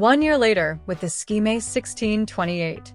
1 year later with the Skmei 1628.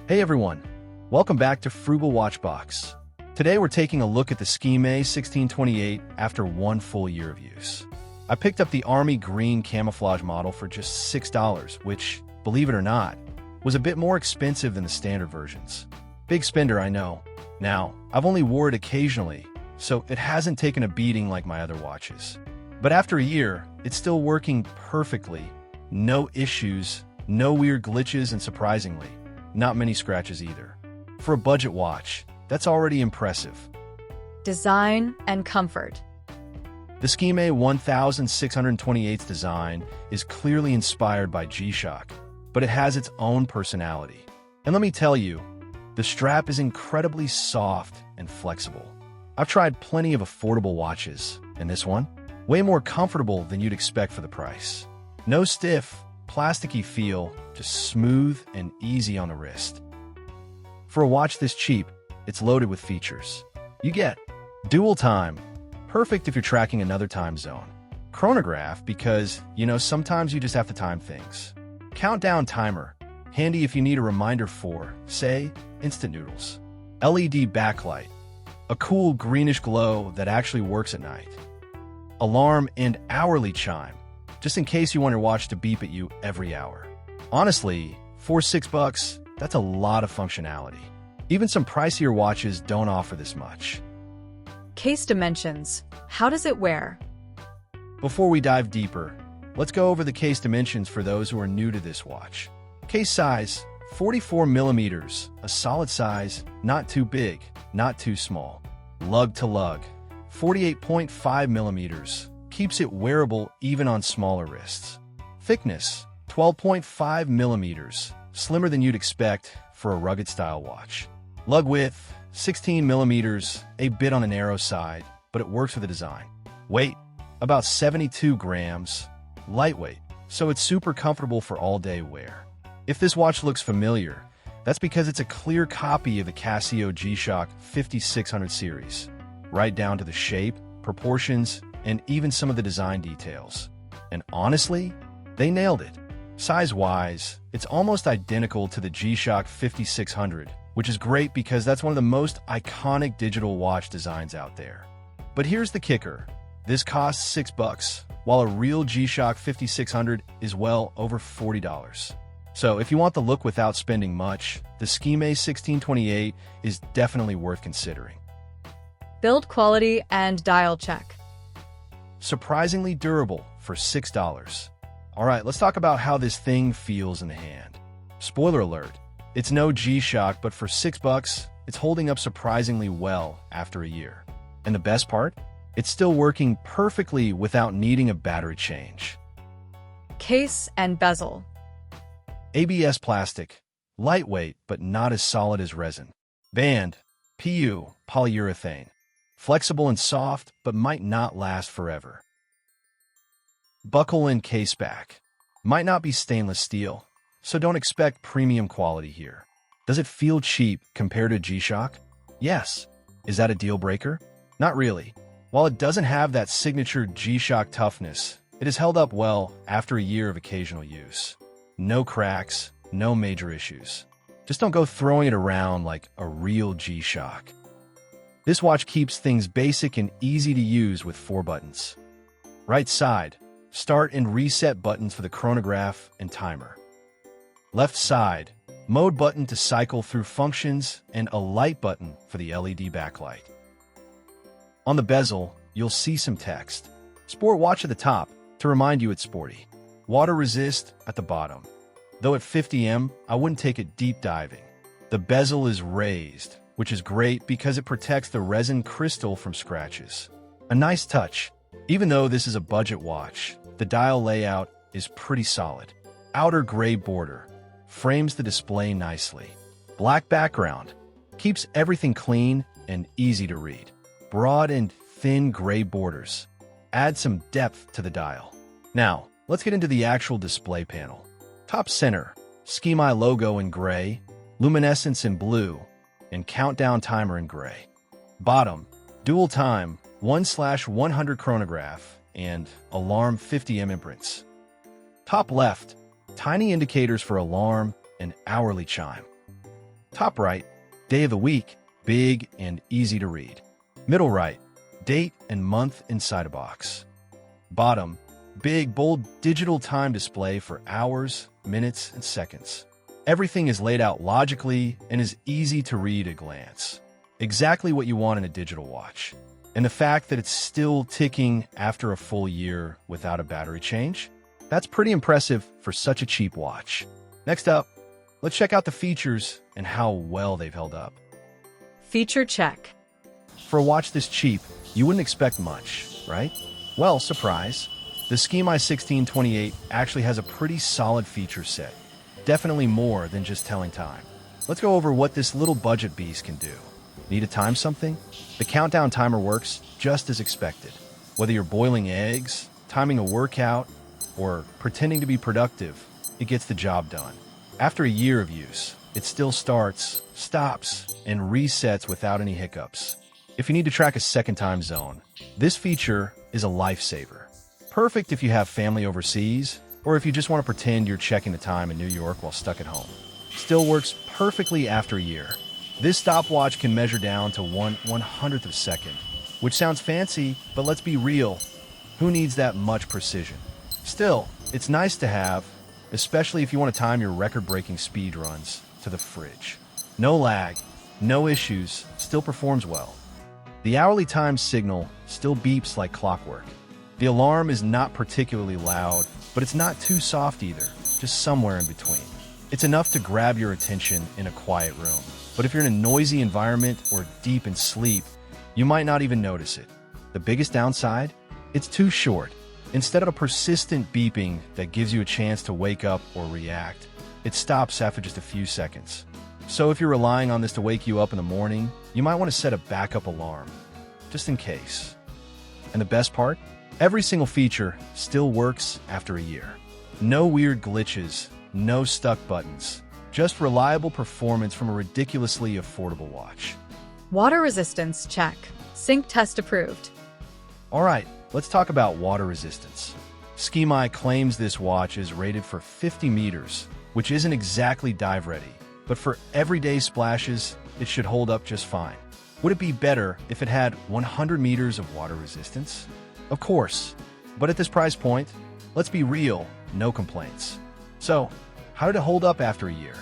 Hey everyone, welcome back to Frugal Watch Box. Today we're taking a look at the Skmei 1628 after 1 full year of use. I picked up the army green camouflage model for just $6, which, believe it or not, was a bit more expensive than the standard versions. Big spender, I know. Now, I've only wore it occasionally, so it hasn't taken a beating like my other watches. But after a year, it's still working perfectly. No issues, no weird glitches, and surprisingly, not many scratches either. For a budget watch, that's already impressive. Design and comfort. The Skmei 1628's design is clearly inspired by G-Shock, but it has its own personality. And let me tell you, the strap is incredibly soft and flexible. I've tried plenty of affordable watches, and this one, way more comfortable than you'd expect for the price. No stiff, plasticky feel, just smooth and easy on the wrist. For a watch this cheap, it's loaded with features. You get dual time, perfect if you're tracking another time zone. Chronograph because, sometimes you just have to time things. Countdown timer, handy if you need a reminder for, say, instant noodles. LED backlight, a cool greenish glow that actually works at night. Alarm and hourly chime, just in case you want your watch to beep at you every hour. Honestly, for $6, that's a lot of functionality. Even some pricier watches don't offer this much. Case dimensions. How does it wear? Before we dive deeper, let's go over the case dimensions for those who are new to this watch. Case size, 44 millimeters, a solid size, not too big, not too small. Lug to lug, 48.5 millimeters, keeps it wearable even on smaller wrists. Thickness, 12.5 millimeters, slimmer than you'd expect for a rugged style watch. Lug width, 16 millimeters, a bit on the narrow side, but it works with the design. Weight, about 72 grams, lightweight, so it's super comfortable for all-day wear. If this watch looks familiar, that's because it's a clear copy of the Casio G-Shock 5600 series, right down to the shape, proportions, and even some of the design details. And honestly, they nailed it. Size-wise, it's almost identical to the G-Shock 5600, which is great because that's one of the most iconic digital watch designs out there. But here's the kicker. This costs $6, while a real G-Shock 5600 is well over $40. So if you want the look without spending much, the Skmei 1628 is definitely worth considering. Build quality and dial check. Surprisingly durable for $6. All right, let's talk about how this thing feels in the hand. Spoiler alert, it's no G-Shock, but for $6, it's holding up surprisingly well after a year. And the best part? It's still working perfectly without needing a battery change. Case and bezel. ABS plastic, lightweight but not as solid as resin. Band, PU, polyurethane. Flexible and soft, but might not last forever. Buckle and case back. Might not be stainless steel, so don't expect premium quality here. Does it feel cheap compared to G-Shock? Yes. Is that a deal breaker? Not really. While it doesn't have that signature G-Shock toughness, it has held up well after a year of occasional use. No cracks, no major issues. Just don't go throwing it around like a real G-Shock. This watch keeps things basic and easy to use with 4 buttons. Right side, start and reset buttons for the chronograph and timer. Left side, mode button to cycle through functions and a light button for the LED backlight. On the bezel, you'll see some text. Sport watch at the top to remind you it's sporty. Water resist at the bottom. Though at 50M, I wouldn't take it deep diving. The bezel is raised, which is great because it protects the resin crystal from scratches. A nice touch. Even though this is a budget watch, the dial layout is pretty solid. Outer gray border frames the display nicely. Black background keeps everything clean and easy to read. Broad and thin gray borders add some depth to the dial. Now, let's get into the actual display panel. Top center, Skmei logo in gray, luminescence in blue, and countdown timer in gray. Bottom, dual time, 1/100 chronograph, and alarm 50M imprints. Top left, tiny indicators for alarm and hourly chime. Top right, day of the week, big and easy to read. Middle right, date and month inside a box. Bottom, big, bold digital time display for hours, minutes, and seconds. Everything is laid out logically and is easy to read at a glance. Exactly what you want in a digital watch. And the fact that it's still ticking after a full year without a battery change? That's pretty impressive for such a cheap watch. Next up, let's check out the features and how well they've held up. Feature check. For a watch this cheap, you wouldn't expect much, right? Well, surprise. The Skmei 1628 actually has a pretty solid feature set. Definitely more than just telling time. Let's go over what this little budget beast can do. Need to time something? The countdown timer works just as expected. Whether you're boiling eggs, timing a workout, or pretending to be productive, it gets the job done. After a year of use, it still starts, stops, and resets without any hiccups. If you need to track a second time zone, this feature is a lifesaver. Perfect if you have family overseas, or if you just want to pretend you're checking the time in New York while stuck at home. Still works perfectly after a year. This stopwatch can measure down to 1/100th of a second, which sounds fancy, but let's be real. Who needs that much precision? Still, it's nice to have, especially if you want to time your record-breaking speed runs to the fridge. No lag, no issues, still performs well. The hourly time signal still beeps like clockwork. The alarm is not particularly loud, but it's not too soft either, just somewhere in between. It's enough to grab your attention in a quiet room. But if you're in a noisy environment or deep in sleep, you might not even notice it. The biggest downside? It's too short. Instead of a persistent beeping that gives you a chance to wake up or react, it stops after just a few seconds. So if you're relying on this to wake you up in the morning, you might want to set a backup alarm, just in case. And the best part? Every single feature still works after a year. No weird glitches, no stuck buttons. Just reliable performance from a ridiculously affordable watch. Water resistance check. Sync test approved. All right, let's talk about water resistance. Skmei claims this watch is rated for 50 meters, which isn't exactly dive ready, but for everyday splashes, it should hold up just fine. Would it be better if it had 100 meters of water resistance? Of course, but at this price point, let's be real, no complaints. So, how did it hold up after a year?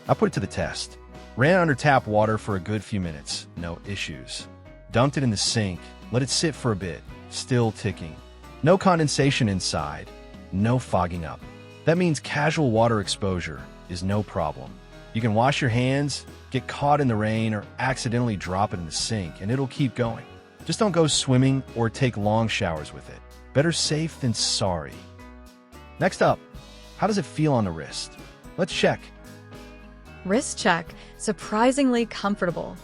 I put it to the test. Ran under tap water for a good few minutes, no issues. Dumped it in the sink, let it sit for a bit, still ticking. No condensation inside, no fogging up. That means casual water exposure is no problem. You can wash your hands, get caught in the rain, or accidentally drop it in the sink, and it'll keep going. Just don't go swimming or take long showers with it. Better safe than sorry. Next up, how does it feel on the wrist? Let's check. Wrist check. Surprisingly comfortable.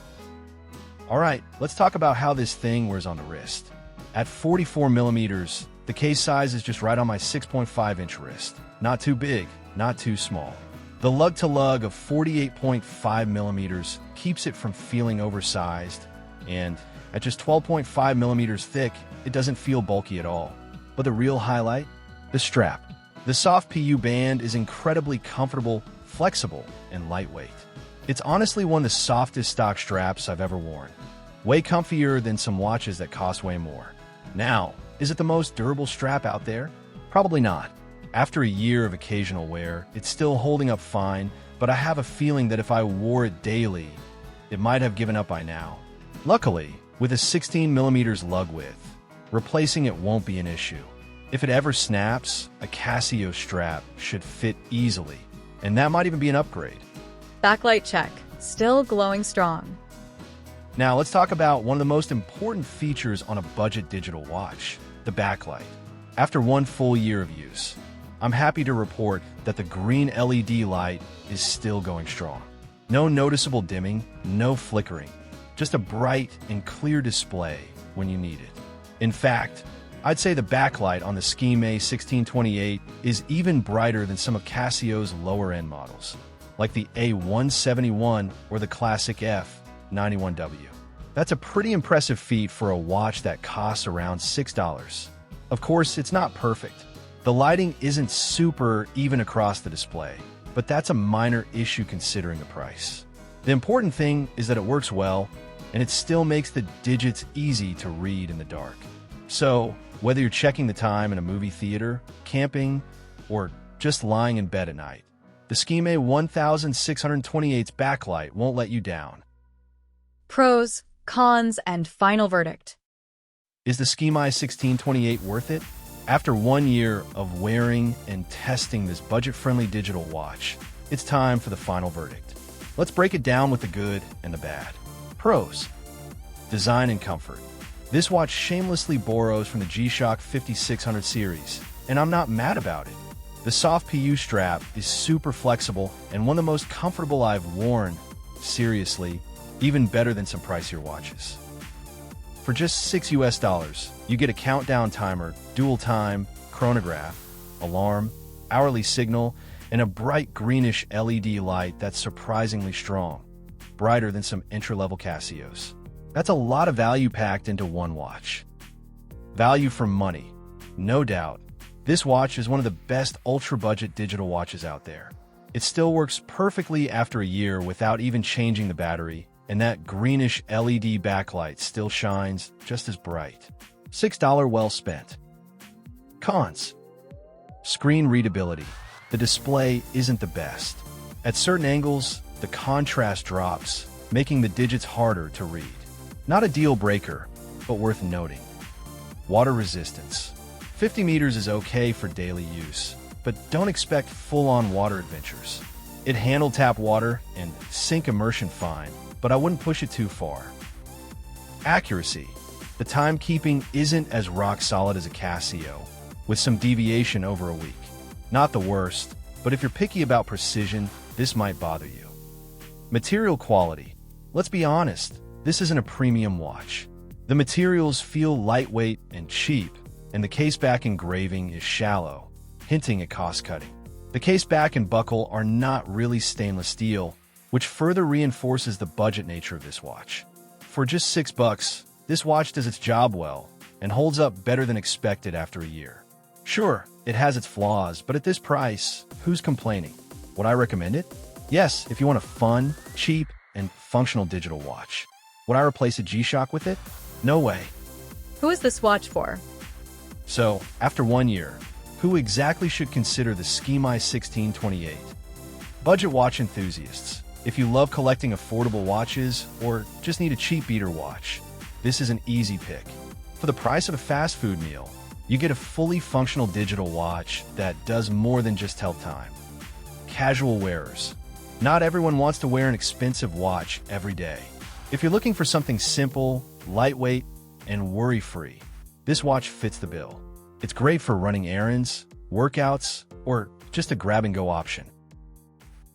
All right, let's talk about how this thing wears on the wrist. At 44 millimeters, the case size is just right on my 6.5-inch wrist. Not too big, not too small. The lug-to-lug of 48.5 millimeters keeps it from feeling oversized, and at just 12.5 millimeters thick, it doesn't feel bulky at all. But the real highlight? The strap. The soft PU band is incredibly comfortable, flexible, and lightweight. It's honestly one of the softest stock straps I've ever worn. Way comfier than some watches that cost way more. Now, is it the most durable strap out there? Probably not. After a year of occasional wear, it's still holding up fine, but I have a feeling that if I wore it daily, it might have given up by now. Luckily, with a 16 millimeters lug width, replacing it won't be an issue. If it ever snaps, a Casio strap should fit easily, and that might even be an upgrade. Backlight check. Still glowing strong. Now let's talk about one of the most important features on a budget digital watch, the backlight. After one full year of use, I'm happy to report that the green LED light is still going strong. No noticeable dimming, no flickering, just a bright and clear display when you need it. In fact, I'd say the backlight on the Skmei 1628 is even brighter than some of Casio's lower-end models, like the A171 or the classic F91W. That's a pretty impressive feat for a watch that costs around $6. Of course, it's not perfect. The lighting isn't super even across the display, but that's a minor issue considering the price. The important thing is that it works well, and it still makes the digits easy to read in the dark. So, whether you're checking the time in a movie theater, camping, or just lying in bed at night, the Skmei 1628's backlight won't let you down. Pros, cons, and final verdict. Is the Skmei 1628 worth it? After 1 year of wearing and testing this budget-friendly digital watch, it's time for the final verdict. Let's break it down with the good and the bad. Pros. Design and comfort. This watch shamelessly borrows from the G-Shock 5600 series, and I'm not mad about it. The soft PU strap is super flexible and one of the most comfortable I've worn. Seriously, even better than some pricier watches. For just $6 US, you get a countdown timer, dual time, chronograph, alarm, hourly signal, and a bright greenish LED light that's surprisingly strong, brighter than some entry-level Casios. That's a lot of value packed into one watch. Value for money. No doubt, this watch is one of the best ultra-budget digital watches out there. It still works perfectly after a year without even changing the battery, and that greenish LED backlight still shines just as bright. $6 well spent. Cons. Screen readability. The display isn't the best. At certain angles, the contrast drops, making the digits harder to read. Not a deal breaker, but worth noting. Water resistance. 50 meters is okay for daily use, but don't expect full-on water adventures. It handle tap water and sink immersion fine, but I wouldn't push it too far. Accuracy. The timekeeping isn't as rock solid as a Casio, with some deviation over a week. Not the worst, but if you're picky about precision, this might bother you. Material quality. Let's be honest, this isn't a premium watch. The materials feel lightweight and cheap, and the caseback engraving is shallow, hinting at cost-cutting. The caseback and buckle are not really stainless steel, which further reinforces the budget nature of this watch. For just $6, this watch does its job well and holds up better than expected after a year. Sure, it has its flaws, but at this price, who's complaining? Would I recommend it? Yes, if you want a fun, cheap, and functional digital watch. Would I replace a G-Shock with it? No way. Who is this watch for? So, after 1 year, who exactly should consider the Skmei 1628? Budget watch enthusiasts. If you love collecting affordable watches or just need a cheap beater watch, this is an easy pick. For the price of a fast food meal, you get a fully functional digital watch that does more than just tell time. Casual wearers. Not everyone wants to wear an expensive watch every day. If you're looking for something simple, lightweight, and worry-free, this watch fits the bill. It's great for running errands, workouts, or just a grab-and-go option.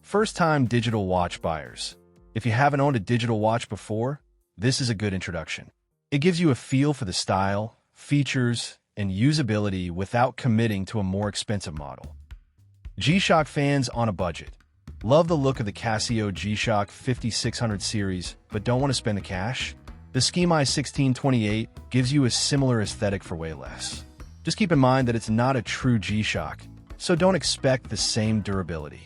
First-time digital watch buyers. If you haven't owned a digital watch before, this is a good introduction. It gives you a feel for the style, features, and usability without committing to a more expensive model. G-Shock fans on a budget. Love the look of the Casio G-Shock 5600 series, but don't want to spend the cash? The Skmei 1628 gives you a similar aesthetic for way less. Just keep in mind that it's not a true G-Shock, so don't expect the same durability.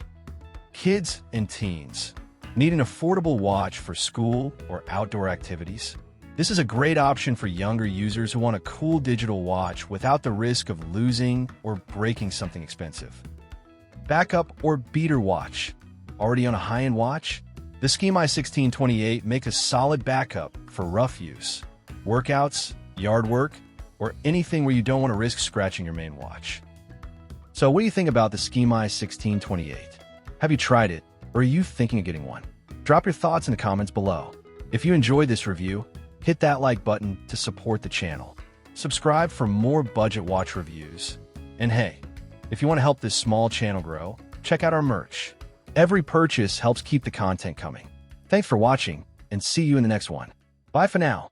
Kids and teens. Need an affordable watch for school or outdoor activities? This is a great option for younger users who want a cool digital watch without the risk of losing or breaking something expensive. Backup or beater watch. Already on a high-end watch? The Skmei 1628 makes a solid backup for rough use, workouts, yard work, or anything where you don't want to risk scratching your main watch. So what do you think about the Skmei 1628? Have you tried it, or are you thinking of getting one? Drop your thoughts in the comments below. If you enjoyed this review, hit that like button to support the channel. Subscribe for more budget watch reviews. And hey, if you want to help this small channel grow, check out our merch. Every purchase helps keep the content coming. Thanks for watching, and see you in the next one. Bye for now.